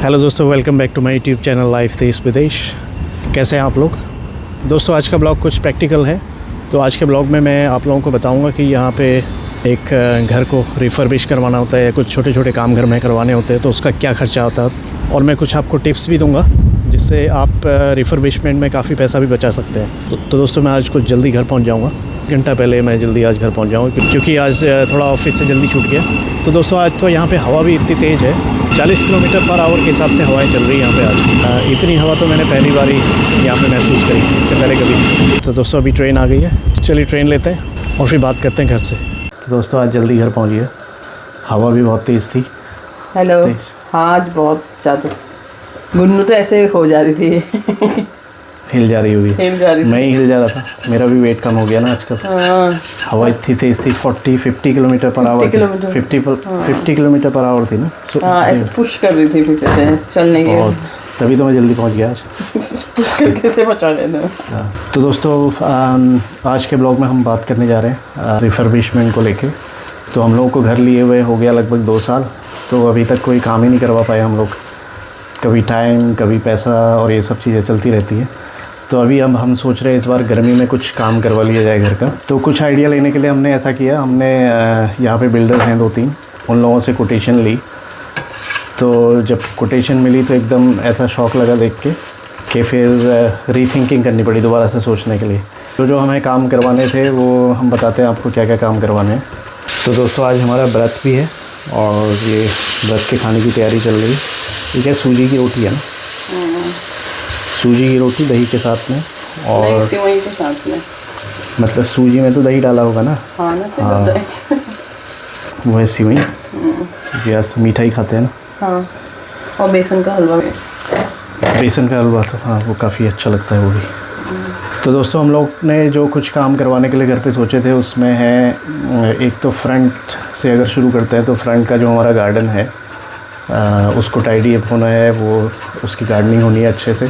Hello दोस्तों, welcome back to my YouTube channel life देश विदेश। कैसे हैं आप लोग? दोस्तों आज का ब्लॉग कुछ प्रैक्टिकल है। तो आज के ब्लॉग में मैं आप लोगों को बताऊंगा कि यहाँ पे एक घर को रिफर्बिश करवाना होता है या कुछ छोटे छोटे काम घर में करवाने होते हैं तो उसका क्या ख़र्चा होता है, और मैं कुछ आपको टिप्स भी दूंगा जिससे आप रिफर्बिशमेंट में काफ़ी पैसा भी बचा सकते हैं। तो दोस्तों मैं आज कुछ जल्दी घर पहुँच जाऊँगा, घंटा पहले मैं जल्दी आज घर पहुंच जाऊँ क्योंकि आज थोड़ा ऑफिस से जल्दी छूट गया। तो दोस्तों आज तो यहाँ पे हवा भी इतनी तेज़ है, 40 किलोमीटर पर आवर के हिसाब से हवाएं चल रही हैं यहाँ पे आज। इतनी हवा तो मैंने पहली बार ही यहाँ पे महसूस करी, इससे पहले कभी नहीं। तो दोस्तों अभी ट्रेन आ गई है, चलिए ट्रेन लेते हैं और फिर बात करते हैं घर से। तो दोस्तों आज जल्दी घर पहुँच गया, हवा भी बहुत तेज़ थी। हेलो। हाँ आज बहुत ज़्यादा, गुन्नू तो ऐसे हो जा रही थी हिल जा रही होगी, मैं ही हिल जा रहा था, मेरा भी वेट कम हो गया ना आजकल। हवा इतनी तेज़ थी, 40-50 kilometre per hour, 50 kilometre per hour थी ना। ऐसे पुश कर रही थी पीछे से चलने की, तभी तो मैं जल्दी पहुंच गया आज। पुश करके से बचा लेना। तो दोस्तों आज के ब्लॉग में हम बात करने जा रहे हैं रिफर्बिशमेंट को लेके। तो हम लोगों को घर लिए हुए हो गया लगभग 2 साल, तो अभी तक कोई काम ही नहीं करवा पाए हम लोग। कभी टाइम, कभी पैसा और ये सब चीज़ें चलती रहती हैं। तो अभी अब हम सोच रहे हैं इस बार गर्मी में कुछ काम करवा लिया जाए घर का। तो कुछ आइडिया लेने के लिए हमने ऐसा किया, हमने यहाँ पे बिल्डर हैं 2-3, उन लोगों से कोटेशन ली। तो जब कोटेशन मिली तो एकदम ऐसा शौक़ लगा देख के कि फिर रीथिंकिंग करनी पड़ी दोबारा से सोचने के लिए। तो जो हमें काम करवाने थे वो हम बताते हैं आपको क्या क्या काम करवाने हैं। तो दोस्तों आज हमारा व्रत भी है और ये व्रत के खाने की तैयारी चल रही है। ये क्या सूजी की रोटी है ना, सूजी की रोटी दही के साथ में, और सेवई के साथ में। मतलब सूजी में तो दही डाला होगा ना। हाँ ना, हाँ। वो है सेवई, या मीठा ही खाते हैं ना। हाँ, और बेसन का हलवा भी। बेसन का हलवा तो हाँ वो काफ़ी अच्छा लगता है वो भी। तो दोस्तों हम लोग ने जो कुछ काम करवाने के लिए घर पे सोचे थे उसमें है एक तो फ्रंट से अगर शुरू करते हैं तो फ्रंट का जो हमारा गार्डन है उसको टाइडी अप होना है, वो उसकी गार्डनिंग होनी है अच्छे से।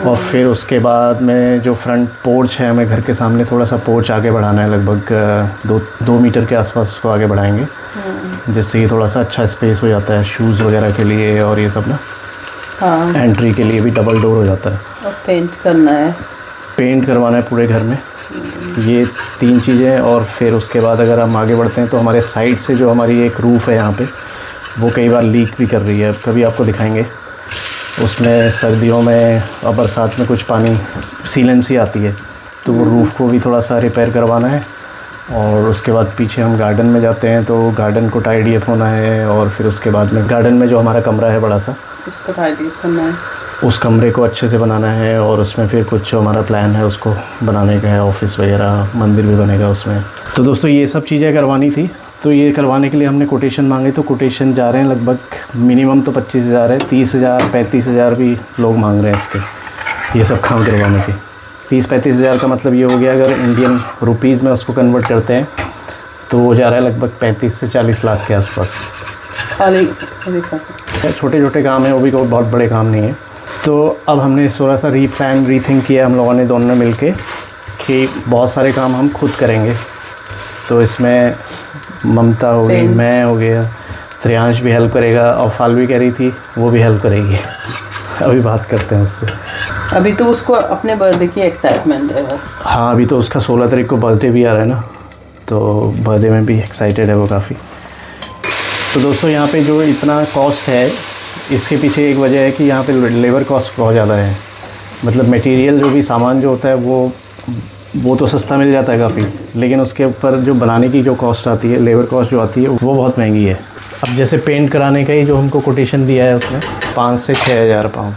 और फिर उसके बाद में जो फ्रंट पोर्च है, हमें घर के सामने थोड़ा सा पोर्च आगे बढ़ाना है, लगभग 2 मीटर के आसपास उसको आगे बढ़ाएंगे, जिससे कि थोड़ा सा अच्छा स्पेस हो जाता है शूज़ वगैरह के लिए और ये सब ना। हाँ, एंट्री के लिए भी डबल डोर हो जाता है। और पेंट करना है, पेंट करवाना है पूरे घर में, ये 3 चीज़ें। और फिर उसके बाद अगर हम आगे बढ़ते हैं तो हमारे साइड से जो हमारी एक रूफ़ है यहाँ पे, वो कई बार लीक भी कर रही है, कभी आपको दिखाएंगे। उसमें सर्दियों में और बरसात में कुछ पानी सीलन सी आती है, तो वो रूफ़ को भी थोड़ा सा रिपेयर करवाना है। और उसके बाद पीछे हम गार्डन में जाते हैं तो गार्डन को टाइडी अप होना है। और फिर उसके बाद में गार्डन में जो हमारा कमरा है बड़ा सा, उसको टाइडी अप करना है, उस कमरे को अच्छे से बनाना है। और उसमें फिर कुछ जो हमारा प्लान है उसको बनाने का है, ऑफिस वगैरह, मंदिर भी बनेगा उसमें। तो दोस्तों ये सब चीज़ें करवानी थी, तो ये करवाने के लिए हमने कोटेशन मांगे। तो कोटेशन जा रहे हैं लगभग मिनिमम तो 25,000 है, 30,000 35,000 भी लोग मांग रहे हैं इसके, ये सब काम करवाने के। 30-35,000 का मतलब ये हो गया, अगर इंडियन रुपीज़ में उसको कन्वर्ट करते हैं तो वो जा रहा है लगभग 35 से 40 लाख के आसपास। छोटे छोटे काम हैं, वो भी कोई बहुत बड़े काम नहीं है। तो अब हमने थोड़ा सा रीथिंक किया हम लोगों ने दोनों ने मिल के कि बहुत सारे काम हम खुद करेंगे। तो इसमें ममता हो गई, मैं हो गया, त्रियांश भी हेल्प करेगा, और फालवी कह रही थी वो भी हेल्प करेगी। अभी बात करते हैं उससे। अभी तो उसको अपने बर्थडे की एक्साइटमेंट है बस। हाँ अभी तो उसका 16 तारीख को बर्थडे भी आ रहा है ना, तो बर्थडे में भी एक्साइटेड है वो काफ़ी। तो दोस्तों यहाँ पे जो इतना कॉस्ट है, इसके पीछे एक वजह है कि यहाँ पे लेबर कॉस्ट बहुत ज़्यादा है। मतलब मटेरियल जो भी सामान जो होता है वो तो सस्ता मिल जाता है काफ़ी, लेकिन उसके ऊपर जो बनाने की जो कॉस्ट आती है, लेबर कॉस्ट जो आती है वो बहुत महंगी है। अब जैसे पेंट कराने का ही जो हमको कोटेशन दिया है उसमें 5 से 6,000 पाउंड,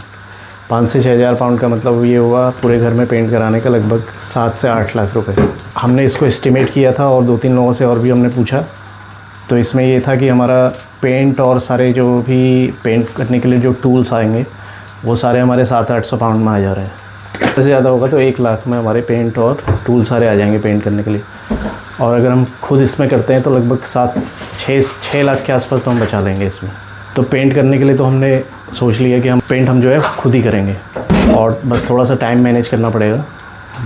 5 से 6,000 पाउंड का मतलब ये हुआ पूरे घर में पेंट कराने का लगभग 7 से 8 लाख रुपए। हमने इसको एस्टिमेट किया था और 2-3 लोगों से और भी हमने पूछा। तो इसमें ये था कि हमारा पेंट और सारे जो भी पेंट करने के लिए जो टूल्स आएंगे वो सारे हमारे 700-800 पाउंड में आ जा रहे हैं। इससे ज़्यादा होगा तो 1 लाख में हमारे पेंट और टूल सारे आ जाएंगे पेंट करने के लिए। और अगर हम खुद इसमें करते हैं तो लगभग 6 लाख के आसपास तो हम बचा लेंगे इसमें। तो पेंट करने के लिए तो हमने सोच लिया कि हम पेंट जो है खुद ही करेंगे, और बस थोड़ा सा टाइम मैनेज करना पड़ेगा,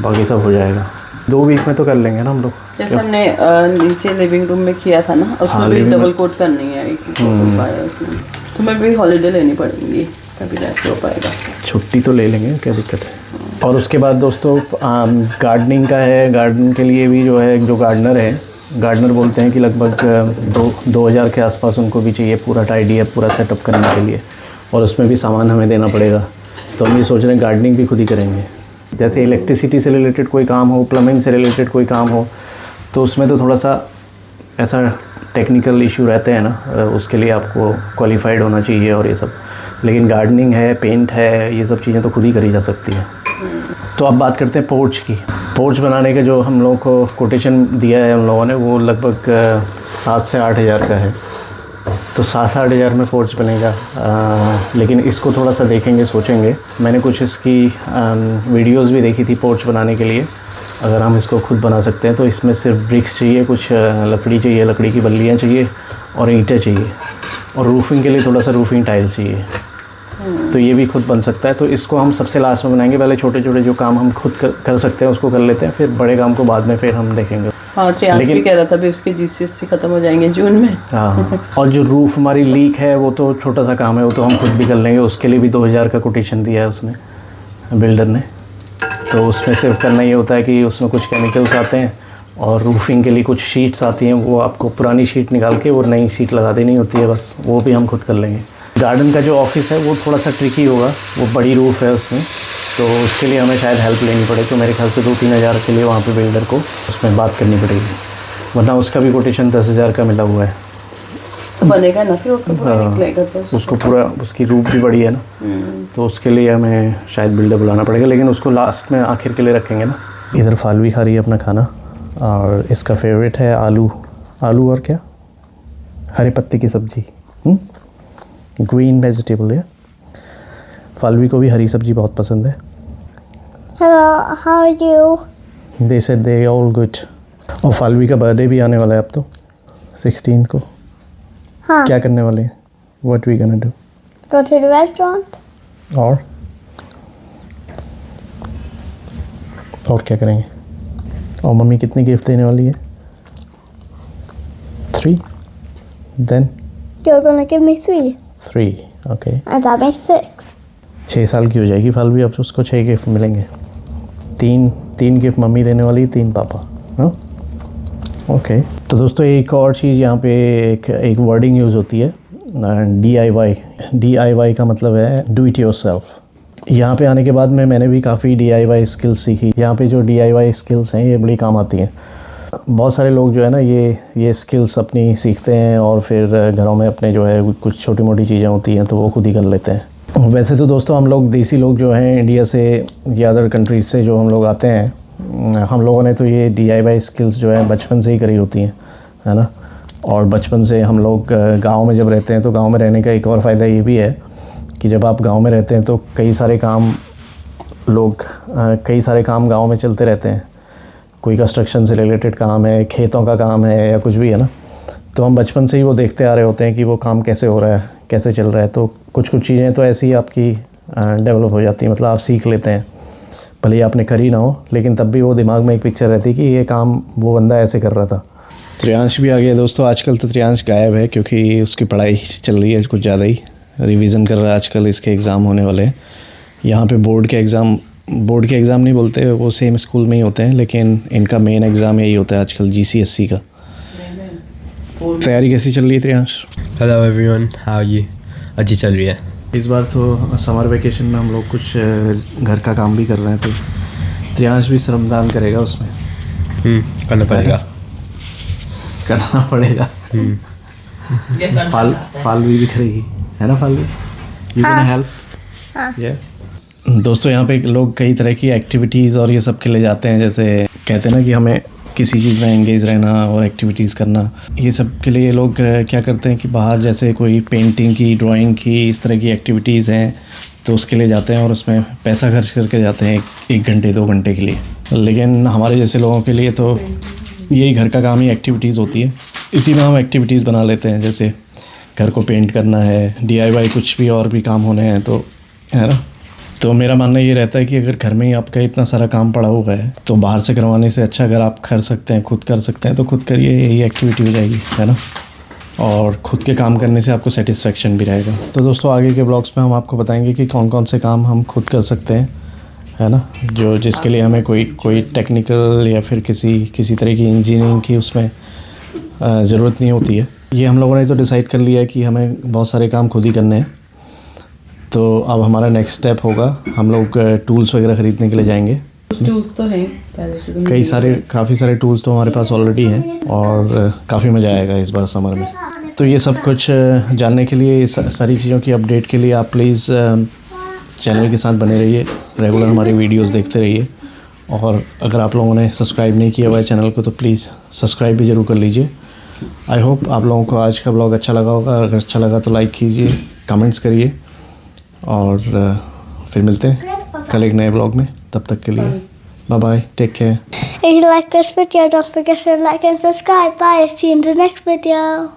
बाकी सब हो जाएगा। 2 वीक में तो कर लेंगे ना हम लोग। जैसे हमने नीचे लिविंग रूम में किया था ना, उसमें भी डबल कोट करनी है, एक ही कोट पाया उसमें। तुम्हें भी हॉलीडे लेनी पड़ेगी, तभी जाके हो पाएगा। छुट्टी तो ले लेंगे, क्या दिक्कत है। और उसके बाद दोस्तों गार्डनिंग का है। गार्डन के लिए भी जो है, जो गार्डनर है, गार्डनर बोलते हैं कि लगभग 2000 के आसपास उनको भी चाहिए पूरा टाइडी अप, पूरा सेटअप करने के लिए, और उसमें भी सामान हमें देना पड़ेगा। तो हम ये सोच रहे हैं गार्डनिंग भी खुद ही करेंगे। जैसे इलेक्ट्रिसिटी से रिलेटेड कोई काम हो, प्लम्बिंग से रिलेटेड कोई काम हो, तो उसमें तो थोड़ा सा ऐसा टेक्निकल इशू रहते हैं ना, उसके लिए आपको क्वालिफाइड होना चाहिए और ये सब। लेकिन गार्डनिंग है, पेंट है, ये सब चीज़ें तो खुद ही करी जा सकती है। तो अब बात करते हैं पोर्च की। पोर्च बनाने का जो हम लोगों को कोटेशन दिया है हम लोगों ने, वो लगभग 7 से 8 हज़ार का है। तो 7-8 हज़ार में पोर्च बनेगा। लेकिन इसको थोड़ा सा देखेंगे, सोचेंगे। मैंने कुछ इसकी वीडियोस भी देखी थी पोर्च बनाने के लिए। अगर हम इसको खुद बना सकते हैं तो इसमें सिर्फ ब्रिक्स चाहिए, कुछ लकड़ी चाहिए, लकड़ी की बल्लियाँ चाहिए और ईंटें चाहिए, और रूफिंग के लिए थोड़ा सा रूफिंग टाइल चाहिए। तो ये भी खुद बन सकता है। तो इसको हम सबसे लास्ट में बनाएंगे। पहले छोटे छोटे जो काम हम खुद कर सकते हैं उसको कर लेते हैं, फिर बड़े काम को बाद में फिर हम देखेंगे। हाँ, लेकिन भी कह रहा था अभी उसके GCSE ख़त्म हो जाएंगे जून में। हाँ, और जो रूफ़ हमारी लीक है वो तो छोटा सा काम है, वो तो हम खुद भी कर लेंगे। उसके लिए भी 2000 का कोटेशन दिया है उसने, बिल्डर ने। तो उसमें सिर्फ करना ये होता है कि उसमें कुछ केमिकल्स आते हैं और रूफिंग के लिए कुछ शीट्स आती हैं, वो आपको पुरानी शीट निकाल के और नई शीट लगा देनी होती है, बस। वो भी हम खुद कर लेंगे। गार्डन का जो ऑफिस है वो थोड़ा सा ट्रिकी होगा, वो बड़ी रूफ़ है उसमें, तो उसके लिए हमें शायद हेल्प लेनी पड़े। तो मेरे ख्याल से 2-3 हज़ार के लिए वहाँ पे बिल्डर को उसमें बात करनी पड़ेगी, वरना उसका भी कोटेशन 10 हज़ार का मिला हुआ है। तो बनेगा ना फिर निकलेगा तो उसको पूरा, उसकी रूफ भी बड़ी है ना, तो उसके लिए हमें शायद बिल्डर बुलाना पड़ेगा। लेकिन उसको लास्ट में, आखिर के लिए रखेंगे ना। इधर फालवी खा रही है अपना खाना, और इसका फेवरेट है आलू और क्या, हरे पत्ते की सब्ज़ी, ग्रीन वेजिटेबल है। फालवी को भी हरी सब्ज़ी बहुत पसंद है। Hello, how are you? They said they all good। और फालवी का बर्थडे भी आने वाला है अब तो, 16 को। हाँ। क्या करने वाले हैं? What we gonna do? Go to the restaurant? और क्या करेंगे? और मम्मी कितनी गिफ्ट देने वाली है? 3? Then? You're gonna give me 3. 3, okay। And that makes 6. 6 साल की हो जाएगी फालवी, अब उसको 6 गिफ्ट मिलेंगे। 3 गिफ्ट मम्मी देने वाली, 3 पापा। हाँ, ओके। तो दोस्तों एक और चीज़ यहाँ पे एक वर्डिंग यूज़ होती है, DIY का मतलब है डू इट योरसेल्फ। यहाँ पे आने के बाद मैंने भी काफ़ी DIY स्किल्स सीखी। यहाँ पे जो DIY स्किल्स हैं ये बड़ी काम आती हैं। बहुत सारे लोग जो है ना ये स्किल्स अपनी सीखते हैं और फिर घरों में अपने जो है कुछ छोटी मोटी चीज़ें होती हैं तो वो खुद ही कर लेते हैं। वैसे तो दोस्तों हम लोग देसी लोग जो हैं इंडिया से या अदर कंट्रीज से जो हम लोग आते हैं, हम लोगों ने तो ये DIY स्किल्स जो है बचपन से ही करी होती हैं, है ना। और बचपन से हम लोग गांव में जब रहते हैं तो गांव में रहने का एक और फ़ायदा ये भी है कि जब आप गांव में रहते हैं तो कई सारे काम गांव में चलते रहते हैं। कोई कंस्ट्रक्शन से रिलेटेड काम है, खेतों का काम है या कुछ भी है ना, तो हम बचपन से ही वो देखते आ रहे होते हैं कि वो काम कैसे हो रहा है, कैसे चल रहा है। तो कुछ चीज़ें तो ऐसी ही आपकी डेवलप हो जाती हैं, मतलब आप सीख लेते हैं। भले ही आपने करी ना हो, लेकिन तब भी वो दिमाग में एक पिक्चर रहती है कि ये काम वो बंदा ऐसे कर रहा था। त्रियांश भी आ गया दोस्तों। आजकल तो त्रियांश गायब है क्योंकि उसकी पढ़ाई चल रही है कुछ ज़्यादा ही, रिवीजन कर रहा है आजकल। इसके एग्ज़ाम होने वाले हैं यहाँ पे। बोर्ड के एग्ज़ाम नहीं बोलते, वो सेम स्कूल में ही होते हैं, लेकिन इनका मेन एग्ज़ाम यही होता है आजकल, GCSE का। तैयारी कैसी चल रही है Triyansh? Hello everyone, how are you? अच्छी चल रही है। इस बार तो समर वेकेशन में हम लोग कुछ घर का काम भी कर रहे हैं, तो त्रियांश भी श्रमदान करेगा उसमें। करना पड़ेगा। फालवी भी करेगी, है ना फालवी? You can help. या दोस्तों यहाँ पे लोग कई तरह की एक्टिविटीज़ और ये सब के लिए जाते हैं। जैसे कहते हैं ना कि हमें किसी चीज़ में एंगेज रहना और एक्टिविटीज़ करना, ये सब के लिए लोग क्या करते हैं कि बाहर जैसे कोई पेंटिंग की, ड्राइंग की, इस तरह की एक्टिविटीज़ हैं तो उसके लिए जाते हैं और उसमें पैसा खर्च करके जाते हैं 1 घंटे 2 घंटे के लिए। लेकिन हमारे जैसे लोगों के लिए तो यही घर का काम ही एक्टिविटीज़ होती है। इसी में हम एक्टिविटीज़ बना लेते हैं, जैसे घर को पेंट करना है, DIY कुछ भी और भी काम होने हैं, तो है ना। तो मेरा मानना ये रहता है कि अगर घर में ही आपका इतना सारा काम पड़ा हुआ है तो बाहर से करवाने से अच्छा अगर आप कर सकते हैं, खुद कर सकते हैं तो खुद करिए, यही एक्टिविटी हो जाएगी, है ना। और ख़ुद के काम करने से आपको सेटिस्फेक्शन भी रहेगा। तो दोस्तों आगे के ब्लॉग्स में हम आपको बताएंगे कि कौन कौन से काम हम खुद कर सकते हैं, है ना, जो जिसके लिए हमें कोई टेक्निकल या फिर किसी तरह की इंजीनियरिंग की उसमें ज़रूरत नहीं होती है। ये हम लोगों ने तो डिसाइड कर लिया है कि हमें बहुत सारे काम खुद ही करने हैं। तो अब हमारा नेक्स्ट स्टेप होगा, हम लोग टूल्स वगैरह ख़रीदने के लिए जाएंगे। टूल्स तो हैं पहले से, काफ़ी सारे टूल्स तो हमारे पास ऑलरेडी हैं और काफ़ी मज़ा आएगा इस बार समर में। तो ये सब कुछ जानने के लिए, सारी चीज़ों की अपडेट के लिए आप प्लीज़ चैनल के साथ बने रहिए, रेगुलर हमारे वीडियोस देखते रहिए। और अगर आप लोगों ने सब्सक्राइब नहीं किया हुआ है चैनल को तो प्लीज़ सब्सक्राइब भी ज़रूर कर लीजिए। आई होप आप लोगों को आज का ब्लॉग अच्छा लगा होगा। अगर अच्छा लगा तो लाइक कीजिए, कमेंट्स करिए और फिर मिलते हैं कल एक नए ब्लॉग में। तब तक के लिए bye bye, take care. If you like this video, don't forget to like and subscribe. Bye. See you in the next video.